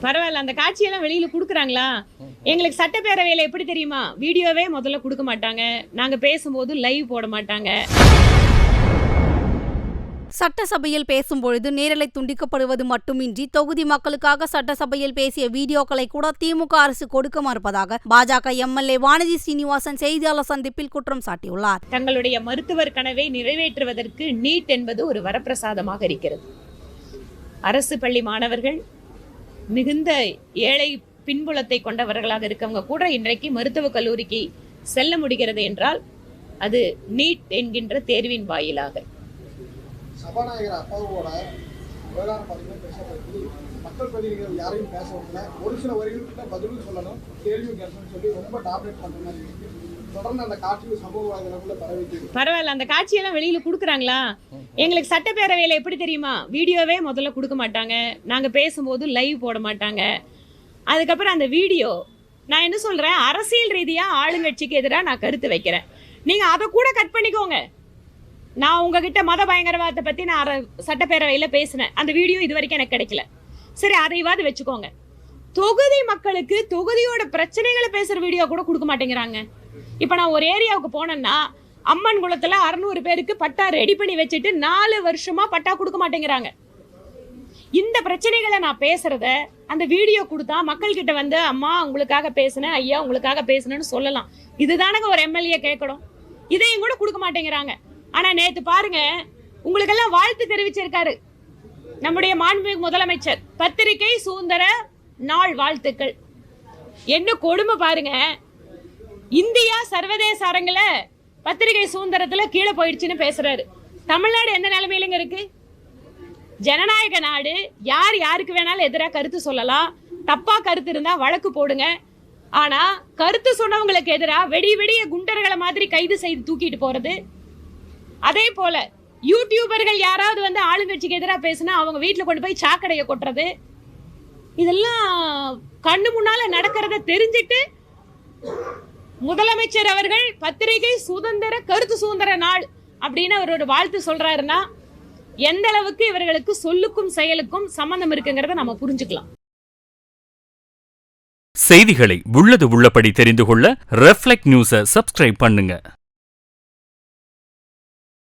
பரவாயில்ல, அந்த காட்சியெல்லாம் வெளியில குடுக்குறாங்களா? எங்களுக்கு சட்டப்பேரவையில எப்படி தெரியுமா? வீடியோவே முதல்ல கொடுக்க மாட்டாங்க. நாங்க பேசும்போது லைவ் போட மாட்டாங்க. சட்டசபையில் பேசும்பொழுது நேரலை துண்டிக்கப்படுவது மட்டுமின்றி தொகுதி மக்களுக்காக சட்டசபையில் பேசிய வீடியோக்களை கூட திமுக அரசு கொடுக்க மறுப்பதாக பாஜக எம்எல்ஏ வானதி சீனிவாசன் செய்தியாளர் சந்திப்பில் குற்றம் சாட்டியுள்ளார். தங்களுடைய மருத்துவர் கனவை நிறைவேற்றுவதற்கு நீட் என்பது ஒரு வரப்பிரசாதமாக இருக்கிறது. அரசு பள்ளி மாணவர்கள் மிகுந்த ஏழை பின்புலத்தை கொண்டவர்களாக இருக்கவங்க கூட இன்றைக்கு மருத்துவக் கல்லூரிக்கு செல்ல முடிகிறது என்றால் அது நீட் என்கின்ற தேர்வின் வாயிலாக. சபாநாயகர் அப்பாவோட விவகாரம் பார்த்தீங்கன்னா பேசப்பட்டு மக்கள் பிரதிநிதிகள் யாரையும் பேச வரல, ஒரு சில வரிகளுக்கு பதிலும் சொல்லணும், கேள்வி கேட்கணும்னு சொல்லி ரொம்ப டாப்ரேட் பண்ற மாதிரி இருக்கு. தொடர்ந்து அந்த காட்சிகள் சமூக வலைதளங்களில் பரவிட்டு. பரவாயில்ல, அந்த காட்சியெல்லாம் வெளியில கொடுக்குறாங்களா? எங்களுக்கு சட்டப்பேரவையில எப்படி தெரியுமா? வீடியோவே முதல்ல கொடுக்க மாட்டாங்க. நாங்க பேசும்போது லைவ் போட மாட்டாங்க. அதுக்கப்புறம் அந்த வீடியோ நான் என்ன சொல்றேன், அரசியல் ரீதியா ஆளுங்கட்சிக்கு எதிராக நான் கருத்து வைக்கிறேன். நீங்க அதை கூட கட் பண்ணிக்கோங்க. நான் உங்ககிட்ட மத பயங்கரவாதத்தை பத்தி நான் சட்டப்பேரவையில பேசினேன். அந்த வீடியோ இது வரைக்கும் எனக்கு கிடைக்கல. சரி, அதைவாது வச்சுக்கோங்க. தொகுதி மக்களுக்கு தொகுதியோட பிரச்சனைகளை பேசுற வீடியோ கூட கொடுக்க மாட்டேங்கிறாங்க. இப்ப நான் ஒரு ஏரியாவுக்கு போனேன்னா அம்மன் குளத்துல 600 பேருக்கு பட்டா ரெடி பண்ணி வச்சுட்டு 4 வருஷமா பட்டா கொடுக்க மாட்டேங்கிறாங்க. இந்த பிரச்சனைகளை நான் பேசுறத அந்த வீடியோ கொடுத்தா மக்கள் கிட்ட வந்து அம்மா உங்களுக்காக பேசினேன், ஐயா உங்களுக்காக பேசினேன்னு சொல்லலாம். இதுதானங்க ஒரு எம்எல்ஏ கேட்கணும். இதையும் கூட கொடுக்க மாட்டேங்கிறாங்க. ஆனா நேத்து பாருங்க, உங்களுக்கெல்லாம் வாழ்த்து தெரிவிச்சிருக்காரு நம்முடைய மாண்புமிகு முதலமைச்சர். பத்திரிகை சுதந்திர நாள் வாழ்த்துக்கள். என்ன கொடுமை பாருங்க, இந்தியா சர்வதேச அரங்குல பத்திரிகை சுதந்திரத்துல கீழே போயிடுச்சுன்னு பேசுறாரு. தமிழ்நாடு எந்த நிலைமையிலங்க இருக்கு? ஜனநாயக நாடு. யார் யாருக்கு வேணாலும் எதிராக கருத்து சொல்லலாம். தப்பா கருத்து இருந்தா வழக்கு போடுங்க. ஆனா கருத்து சொன்னவங்களுக்கு எதிராக வெடிய குண்டர்களை மாதிரி கைது செய்து தூக்கிட்டு போறது. அதே போல யூடியூபர்கள் யாராவது வந்து ஆளுங்கட்சிக்கு எதிராக பேசினா அவங்க வீட்டில் கொண்டு போய் சாக்கடையை கொட்டுறது, இதெல்லாம் கண்ணு முன்னால நடக்கிறத தெரிஞ்சிட்டு முதலமைச்சர் அவர்கள் பத்திரிகை சுதந்திர கருத்து சுதந்திர நாள் அப்படின்னு அவரோட வாழ்த்து சொல்றாருன்னா எந்த அளவுக்கு இவர்களுக்கு சொல்லுக்கும் செயலுக்கும் சம்பந்தம் இருக்குங்கிறத நம்ம புரிஞ்சுக்கலாம். செய்திகளை உள்ளது உள்ளபடி தெரிந்து கொள்ள ரெஃப்ளெக்ட் நியூஸை சப்ஸ்கிரைப் பண்ணுங்க.